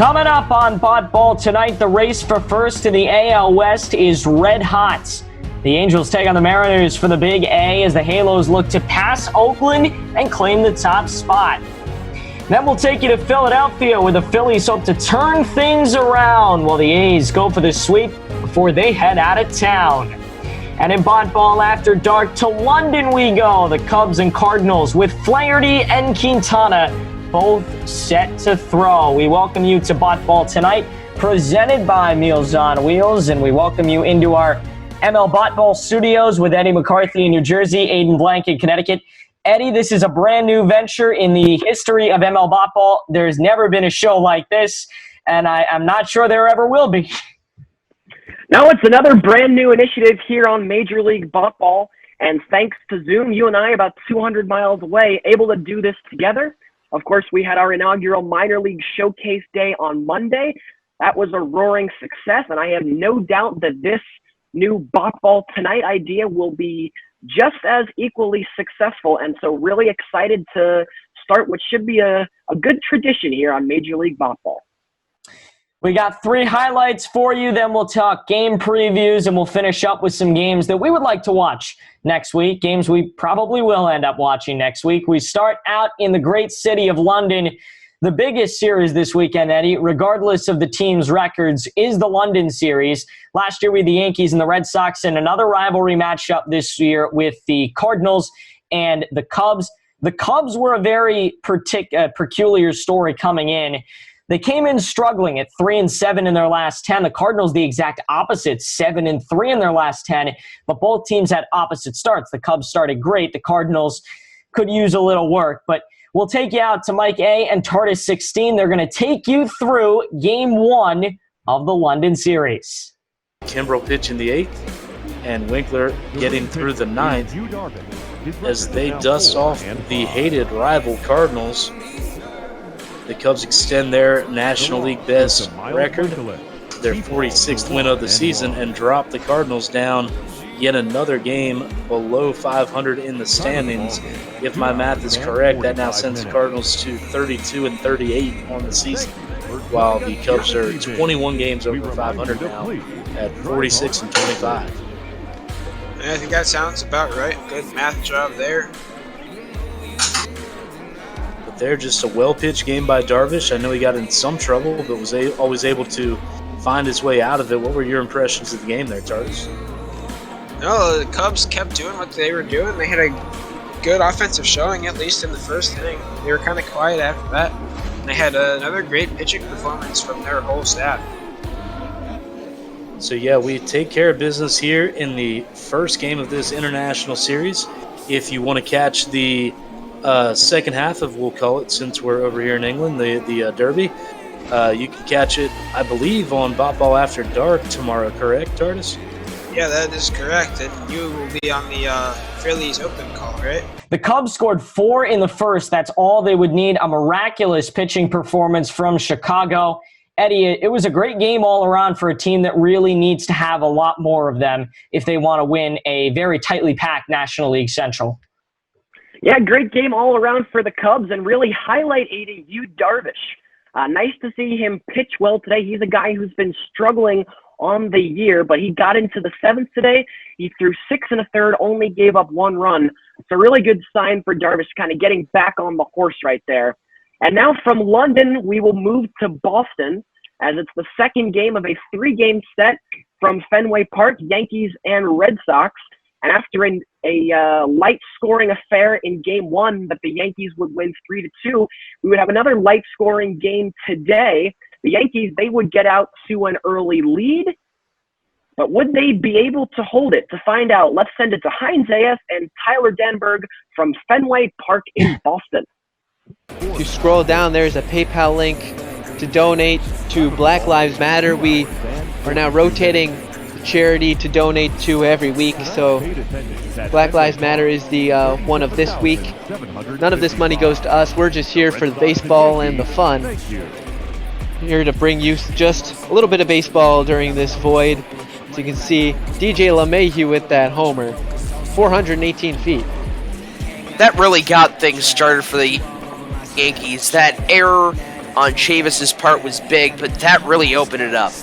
Coming up on Botball tonight, the race for first in the AL West is red hot. The Angels take on the Mariners for the Big A as the Halos look to pass Oakland and claim the top spot. Then we'll take you to Philadelphia, where the Phillies hope to turn things around while the A's go for the sweep before they head out of town. And in Botball After Dark, to London we go. The Cubs and Cardinals with Flaherty and Quintana both set to throw. We welcome you to Botball tonight, presented by Meals on Wheels, and we welcome you into our ML Botball studios with Eddie McCarthy in New Jersey, Aiden Blank in Connecticut. Eddie, this is a brand new venture in the history of ML Botball. There's never been a show like this, and I'm not sure there ever will be. No, it's another brand new initiative here on Major League Botball, and thanks to Zoom, you and I, about 200 miles away, able to do this together. Of course, we had our inaugural minor league showcase day on Monday. That was a roaring success, and I have no doubt that this new Botball Tonight idea will be just as equally successful, and so really excited to start what should be a good tradition here on Major League Botball. We got 3 highlights for you, then we'll talk game previews, and we'll finish up with some games that we would like to watch next week, games we probably will end up watching next week. We start out in the great city of London. The biggest series this weekend, Eddie, regardless of the team's records, is the London series. Last year we had the Yankees and the Red Sox, and another rivalry matchup this year with the Cardinals and the Cubs. The Cubs were a very peculiar story coming in. They came in struggling at 3-7 in their last 10. The Cardinals, the exact opposite, 7-3 in their last 10. But both teams had opposite starts. The Cubs started great. The Cardinals could use a little work. But we'll take you out to Mike A and TARDIS 16. They're going to take you through Game 1 of the London series. Kimbrel pitching the 8th, and Winkler getting through the 9th as they dust off the hated rival Cardinals. The Cubs extend their National League best record, their 46th win of the season, and drop the Cardinals down yet another game below 500 in the standings. If my math is correct, that now sends the Cardinals to 32-38 on the season, while the Cubs are 21 games over 500 now at 46-25. I think that sounds about right. Good math job there. They're just a well-pitched game by Darvish. I know he got in some trouble, but was always able to find his way out of it. What were your impressions of the game there, Tardis? No, the Cubs kept doing what they were doing. They had a good offensive showing, at least in the first inning. They were kind of quiet after that. And they had another great pitching performance from their whole staff. So, yeah, we take care of business here in the first game of this international series. If you want to catch the second half of, we'll call it, since we're over here in England, the Derby. You can catch it, I believe, on Botball After Dark tomorrow, correct, TARDIS? Yeah, that is correct, and you will be on the Phillies Open call, right? The Cubs scored 4 in the first. That's all they would need. A miraculous pitching performance from Chicago. Eddie, it was a great game all around for a team that really needs to have a lot more of them if they want to win a very tightly packed National League Central. Yeah, great game all around for the Cubs, and really highlight Yu Darvish. Nice to see him pitch well today. He's a guy who's been struggling on the year, but he got into the 7th today. He threw 6 1/3, only gave up 1 run. It's a really good sign for Darvish, kind of getting back on the horse right there. And now from London, we will move to Boston, as it's the second game of a 3-game set from Fenway Park, Yankees and Red Sox. And after a light scoring affair in Game 1 that the Yankees would win 3-2, we would have another light scoring game today. The Yankees, they would get out to an early lead, but would they be able to hold it? To find out, let's send it to Heinz AF and Tyler Denberg from Fenway Park in Boston. If you scroll down, there's a PayPal link to donate to Black Lives Matter. We are now rotating charity to donate to every week, so Black Lives Matter is the one of this week. None of this money goes to us. We're just here for the baseball and the fun. Here to bring you just a little bit of baseball during this void. As you can see, DJ LeMahieu with that homer, 418 feet. That really got things started for the Yankees. That error on Chavis's part was big, but that really opened it up.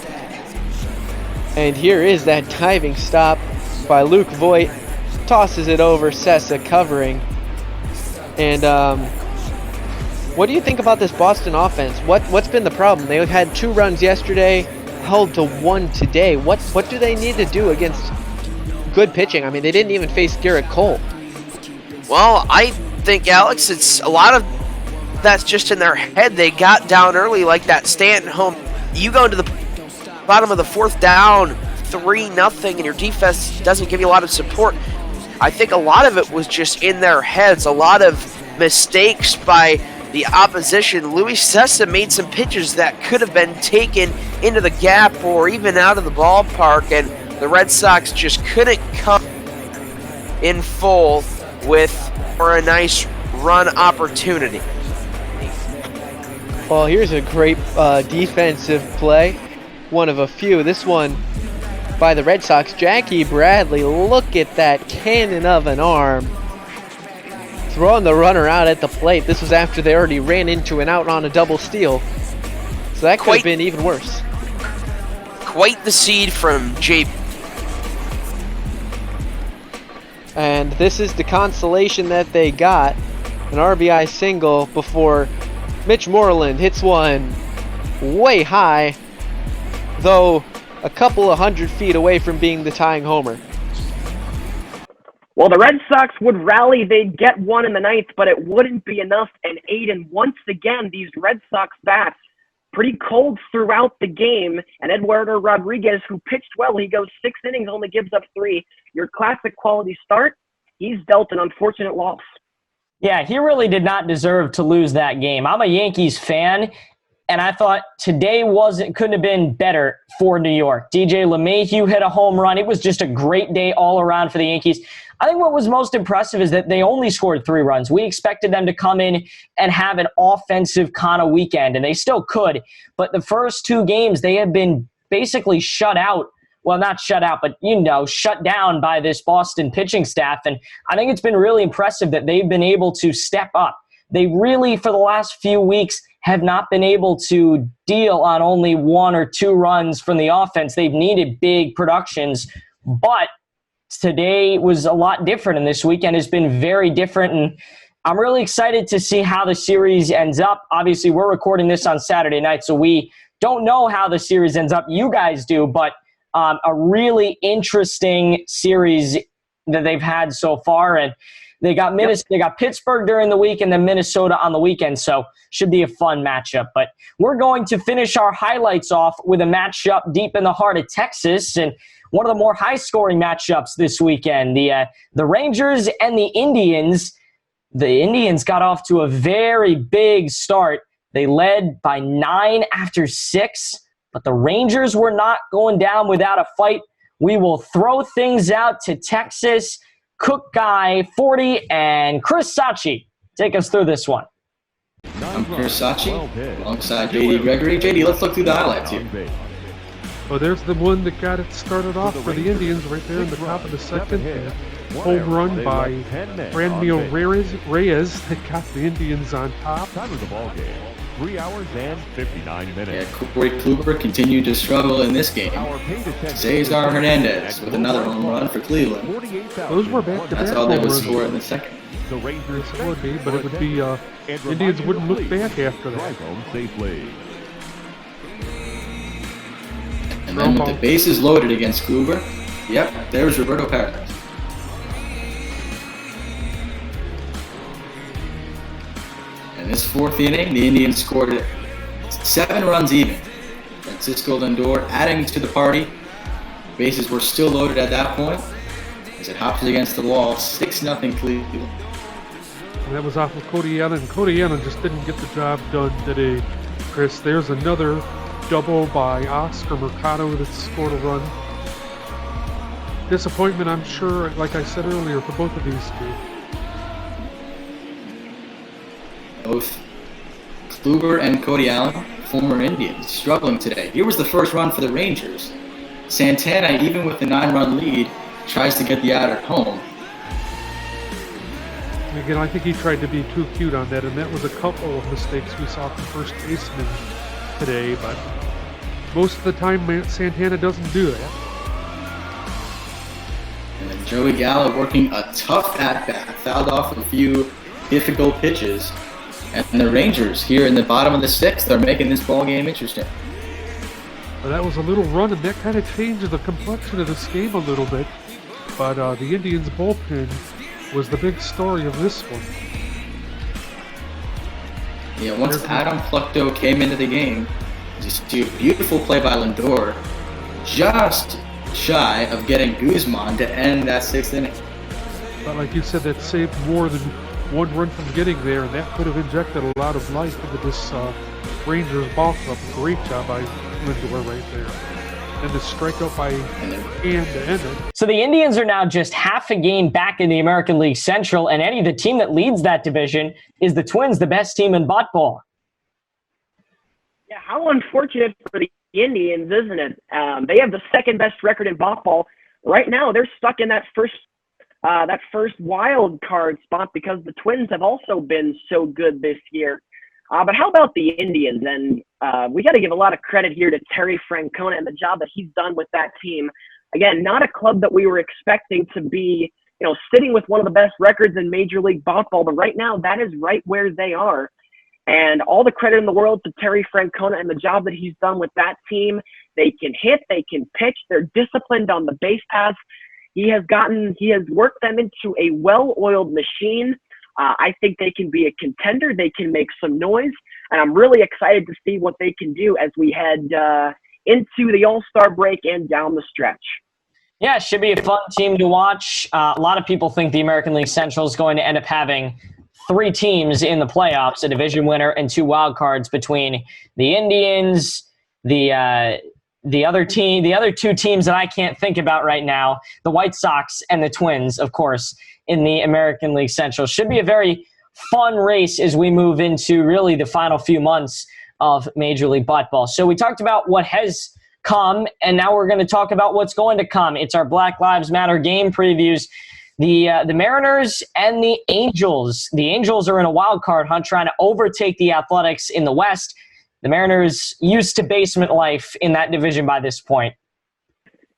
And here is that diving stop by Luke Voigt. Tosses it over, Sessa covering. And what do you think about this Boston offense? What's been the problem? They had 2 runs yesterday, held to 1 today. What do they need to do against good pitching? I mean, they didn't even face Garrett Cole. Well, I think, Alex, it's a lot of that's just in their head. They got down early like that Stanton home. You go into the bottom of the 4th down, 3-0, and your defense doesn't give you a lot of support. I think a lot of it was just in their heads, a lot of mistakes by the opposition. Luis Sessa made some pitches that could have been taken into the gap or even out of the ballpark, and the Red Sox just couldn't come in full for a nice run opportunity. Well, here's a great defensive play, one of a few. This one by the Red Sox. Jackie Bradley, look at that cannon of an arm. Throwing the runner out at the plate. This was after they already ran into an out on a double steal. So that could have been even worse. Quite the seed from JP. And this is the consolation that they got. An RBI single before Mitch Moreland hits one way high, though a couple of 100 feet away from being the tying homer. Well, the Red Sox would rally. They'd get 1 in the 9th, but it wouldn't be enough. And Aiden, once again, these Red Sox bats pretty cold throughout the game. And Eduardo Rodriguez, who pitched well, he goes 6 innings, only gives up 3. Your classic quality start, he's dealt an unfortunate loss. Yeah, he really did not deserve to lose that game. I'm a Yankees fan, and I thought today couldn't have been better for New York. DJ LeMahieu hit a home run. It was just a great day all around for the Yankees. I think what was most impressive is that they only scored 3 runs. We expected them to come in and have an offensive kind of weekend, and they still could. But the first 2 games, they have been basically shut out. Well, not shut out, but, shut down by this Boston pitching staff. And I think it's been really impressive that they've been able to step up. They really, for the last few weeks, have not been able to deal on only 1 or 2 runs from the offense. They've needed big productions, but today was a lot different, and this weekend has been very different, and I'm really excited to see how the series ends up. Obviously, we're recording this on Saturday night, so we don't know how the series ends up. You guys do, but a really interesting series that they've had so far, and they got they got Pittsburgh during the week and then Minnesota on the weekend, so should be a fun matchup. But we're going to finish our highlights off with a matchup deep in the heart of Texas, and one of the more high-scoring matchups this weekend, the Rangers and the Indians. The Indians got off to a very big start. They led by 9 after 6, but the Rangers were not going down without a fight. We will throw things out to Texas. Cook Guy 40 and Chris Sachi. Take us through this one. I'm Chris Sachi, alongside JD Gregory. JD, let's look through the highlights here. Well, there's the one that got it started off for the Indians right there in the top of the second. Home run by Franmil Reyes that got the Indians on top. Time of the ball game, 3 hours and 59 minutes. Yeah, Corey Kluber continued to struggle in this game. Cesar Hernandez with another home run for Cleveland. Those were back-to-back. That's how they would score in the second. The Rangers would be, but it would be Indians wouldn't look back after that. And then with the bases loaded against Kluber, yep, there's Roberto Perez. In this 4th inning, the Indians scored 7 runs even. Francisco Lindor adding to the party. Bases were still loaded at that point as it hops against the wall, 6-0 Cleveland. And that was off of Cody Allen. Cody Allen just didn't get the job done today. Chris, there's another double by Oscar Mercado that scored a run. Disappointment, I'm sure, like I said earlier, for both of these two. Both Kluber and Cody Allen, former Indians, struggling today. Here was the first run for the Rangers. Santana, even with the 9-run lead, tries to get the out at home. Again, I think he tried to be too cute on that, and that was a couple of mistakes we saw from first baseman today, but most of the time Santana doesn't do that. And then Joey Gallo working a tough at-bat, fouled off a few difficult pitches. And the Rangers here in the bottom of the sixth are making this ball game interesting. Well, that was a little run, and that kind of changed the complexion of this game a little bit. But the Indians' bullpen was the big story of this one. Yeah, once Adam Plucto came into the game, just a beautiful play by Lindor, just shy of getting Guzman to end that sixth inning. But like you said, that saved more than one run from getting there, and that could have injected a lot of life into this Rangers ball club. Great job by Lindor right there. And the strikeout by Hand to end it. So the Indians are now just half a game back in the American League Central, and Eddie, the team that leads that division is the Twins, the best team in Botball. Yeah, how unfortunate for the Indians, isn't it? They have the second best record in Botball. Right now, they're stuck in that first wild card spot because the Twins have also been so good this year. But how about the Indians? And we got to give a lot of credit here to Terry Francona and the job that he's done with that team. Again, not a club that we were expecting to be, sitting with one of the best records in Major League Baseball, but right now that is right where they are. And all the credit in the world to Terry Francona and the job that he's done with that team. They can hit, they can pitch, they're disciplined on the base paths. He has worked them into a well-oiled machine. I think they can be a contender. They can make some noise, and I'm really excited to see what they can do as we head into the All-Star break and down the stretch. Yeah, it should be a fun team to watch. A lot of people think the American League Central is going to end up having 3 teams in the playoffs, a division winner and 2 wild cards between the Indians, the other 2 teams that I can't think about right now, the White Sox and the Twins, of course, in the American League Central. Should be a very fun race as we move into really the final few months of Major League Baseball. So we talked about what has come, and now we're going to talk about what's going to come. It's our Black Lives Matter game previews. The Mariners and the Angels. The Angels are in a wild card hunt trying to overtake the Athletics in the West. The Mariners used to basement life in that division by this point.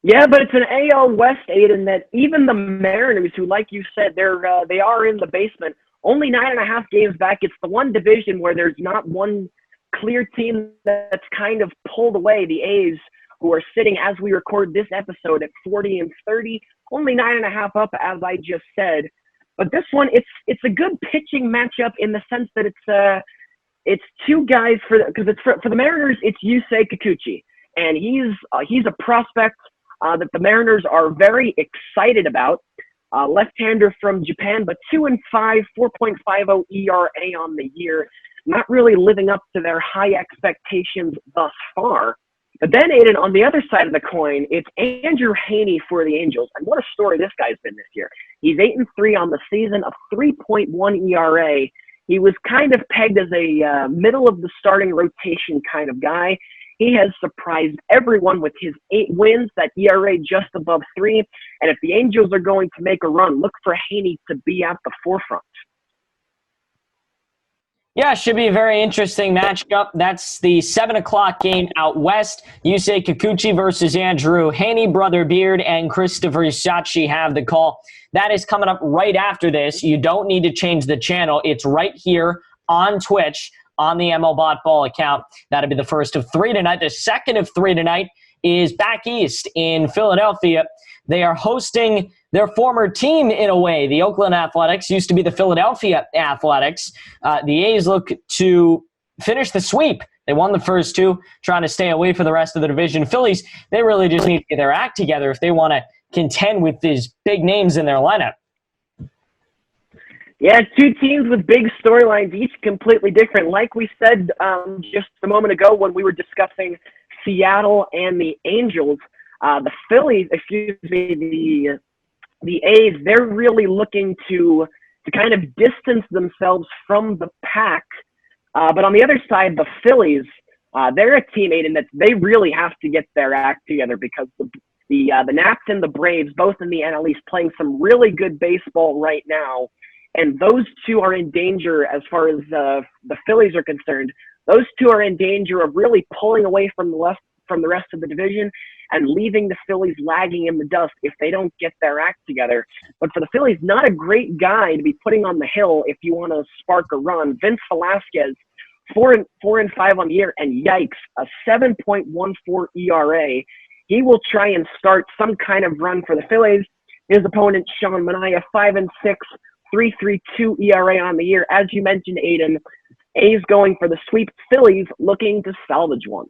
Yeah, but it's an AL West, Aiden, that even the Mariners, who, like you said, they are in the basement, only 9.5 games back. It's the one division where there's not one clear team that's kind of pulled away. The A's, who are sitting as we record this episode at 40-30, only 9.5 up, as I just said. But this one, it's a good pitching matchup in the sense that it's 2 guys for the Mariners. It's Yusei Kikuchi, and he's a prospect that the Mariners are very excited about. Left-hander from Japan, but 2-5, 4.50 ERA on the year. Not really living up to their high expectations thus far. But then, Aiden, on the other side of the coin, it's Andrew Heaney for the Angels. And what a story this guy's been this year. He's 8-3 on the season, of 3.1 ERA. He was kind of pegged as a middle of the starting rotation kind of guy. He has surprised everyone with his 8 wins, that ERA just above 3. And if the Angels are going to make a run, look for Heaney to be at the forefront. Yeah, should be a very interesting matchup. That's the 7 o'clock game out west. Yusei Kikuchi versus Andrew Heaney. Brother Beard and Christopher Sachi have the call. That is coming up right after this. You don't need to change the channel. It's right here on Twitch on the ML Botball account. That'll be the first of 3 tonight. The second of 3 tonight is back east in Philadelphia. They are hosting their former team in a way. The Oakland Athletics used to be the Philadelphia Athletics. The A's look to finish the sweep. They won the first 2, trying to stay away for the rest of the division. Phillies, they really just need to get their act together if they want to contend with these big names in their lineup. Yeah, 2 teams with big storylines, each completely different. Like we said just a moment ago when we were discussing Seattle and the Angels, the Phillies, the A's, they're really looking to kind of distance themselves from the pack. But on the other side, the Phillies, they're a teammate in that they really have to get their act together because the Nats and the Braves, both in the NL East, playing some really good baseball right now. and those two are in danger as far as the Phillies are concerned. Those two are in danger of really pulling away from the rest of the division and leaving the Phillies lagging in the dust if they don't get their act together. But for the Phillies, not a great guy to be putting on the hill if you want to spark a run. Vince Velasquez, 4-5 on the year, and yikes, a 7.14 ERA. He will try and start some kind of run for the Phillies. His opponent, Sean Manaea, 5-6, 3.32 ERA on the year. As you mentioned, Aiden, A's going for the sweep. Phillies looking to salvage one.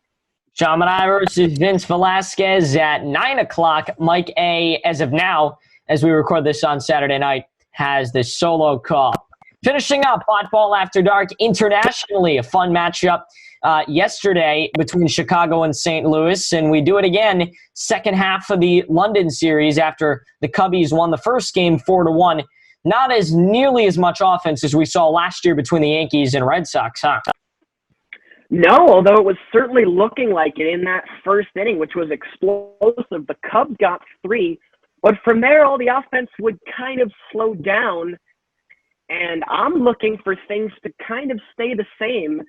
Sean Manaea versus Vince Velasquez at 9 o'clock. Mike A, as of now, as we record this on Saturday night, has the solo call. Finishing up Botball After Dark internationally, a fun matchup yesterday between Chicago and St. Louis, and we do it again second half of the London series after the Cubbies won the first game 4-1. Not as nearly as much offense as we saw last year between the Yankees and Red Sox, huh? No, although it was certainly looking like it in that first inning, which was explosive. The Cubs got 3, but from there, all the offense would kind of slow down, and I'm looking for things to kind of stay the same,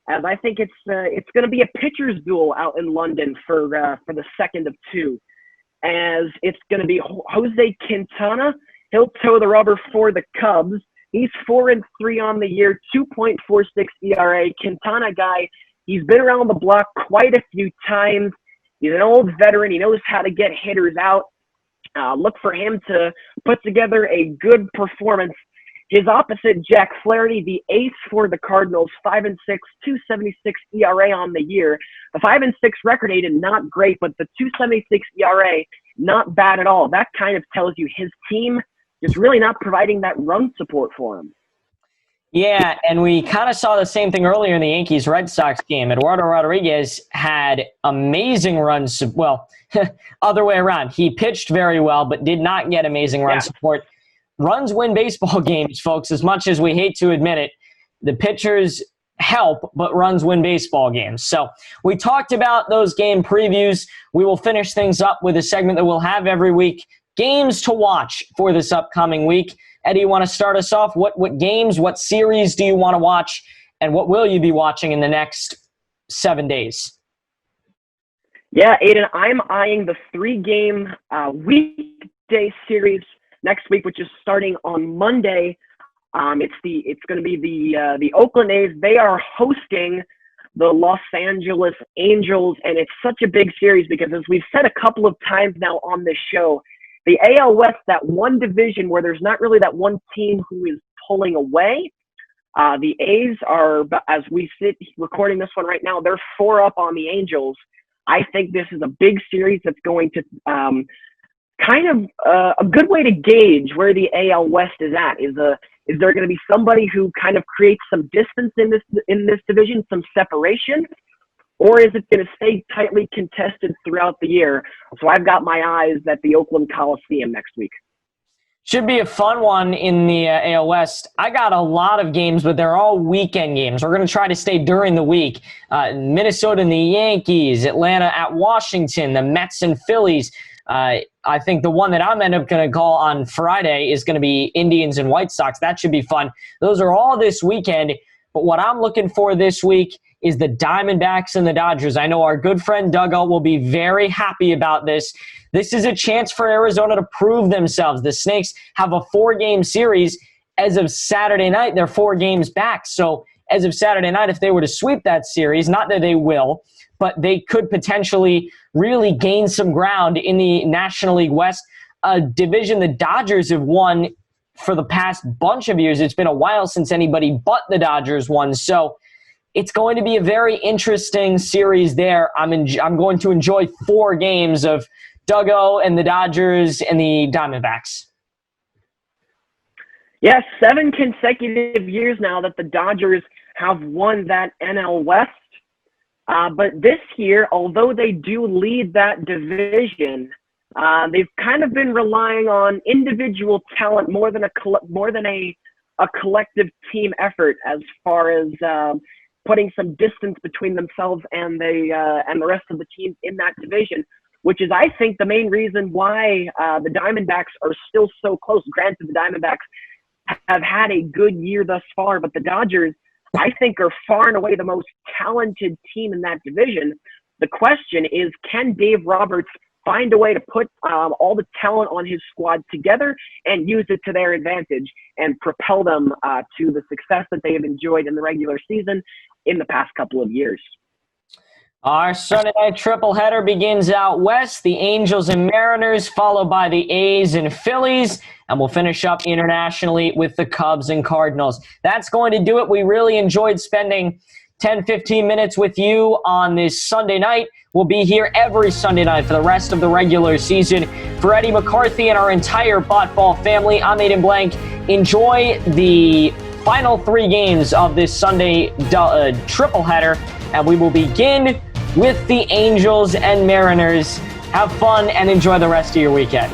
as I think it's going to be a pitcher's duel out in London for the second of 2, as it's going to be Jose Quintana. He'll toe the rubber for the Cubs. He's 4-3 on the year, 2.46 ERA. Quintana guy, he's been around the block quite a few times. He's an old veteran. He knows how to get hitters out. Look for him to put together a good performance. His opposite, Jack Flaherty, the ace for the Cardinals, 5-6, 2.76 ERA on the year. The 5-6 record, Aiden, not great, but the 2.76 ERA, not bad at all. That kind of tells you his team is really not providing that run support for him. Yeah, and we kind of saw the same thing earlier in the Yankees-Red Sox game. Eduardo Rodriguez had amazing runs. Well, other way around. He pitched very well, but did not get amazing run support. Runs win baseball games, folks, as much as we hate to admit it. The pitchers help, but runs win baseball games. So we talked about those game previews. We will finish things up with a segment that we'll have every week. Games to watch for this upcoming week. Eddie, you want to start us off? What games, what series do you want to watch, and what will you be watching in the next 7 days? Yeah, Aiden, I'm eyeing the 3-game weekday series next week, which is starting on Monday. It's going to be the Oakland A's. They are hosting the Los Angeles Angels, and it's such a big series because, as we've said a couple of times now on this show, the AL West, that one division where there's not really that one team who is pulling away. The A's are, as we sit recording this one right now, they're 4 up on the Angels. I think this is a big series that's going to kind of a good way to gauge where the AL West is at. Is there going to be somebody who kind of creates some distance in this division, some separation? Or is it going to stay tightly contested throughout the year? So I've got my eyes at the Oakland Coliseum next week. Should be a fun one in the AL West. I got a lot of games, but they're all weekend games. We're going to try to stay during the week. Minnesota and the Yankees, Atlanta at Washington, the Mets and Phillies. I think the one that I'm going to call on Friday is going to be Indians and White Sox. That should be fun. Those are all this weekend. But what I'm looking for this week is the Diamondbacks and the Dodgers. I know our good friend Duggo will be very happy about this. This is a chance for Arizona to prove themselves. The Snakes have a 4-game series. As of Saturday night, they're 4 games back. So as of Saturday night, if they were to sweep that series, not that they will, but they could potentially really gain some ground in the National League West, a division the Dodgers have won for the past bunch of years. It's been a while since anybody but the Dodgers won. So it's going to be a very interesting series there. I'm going to enjoy 4 games of Duggo and the Dodgers and the Diamondbacks. Yeah, 7 consecutive years now that the Dodgers have won that NL West. But this year, although they do lead that division, they've kind of been relying on individual talent more than a collective team effort as far as putting some distance between themselves and the rest of the teams in that division, which is, I think, the main reason why the Diamondbacks are still so close. Granted, the Diamondbacks have had a good year thus far, but the Dodgers, I think, are far and away the most talented team in that division. The question is, can Dave Roberts find a way to put all the talent on his squad together and use it to their advantage and propel them to the success that they have enjoyed in the regular season in the past couple of years? Our Sunday night triple-header begins out west. The Angels and Mariners, followed by the A's and Phillies. And we'll finish up internationally with the Cubs and Cardinals. That's going to do it. We really enjoyed spending 10, 15 minutes with you on this Sunday night. We'll be here every Sunday night for the rest of the regular season. For Eddie McCarthy and our entire Botball family, I'm Aiden Blank. Enjoy the final 3 games of this Sunday triple-header. And we will begin with the Angels and Mariners. Have fun and enjoy the rest of your weekend.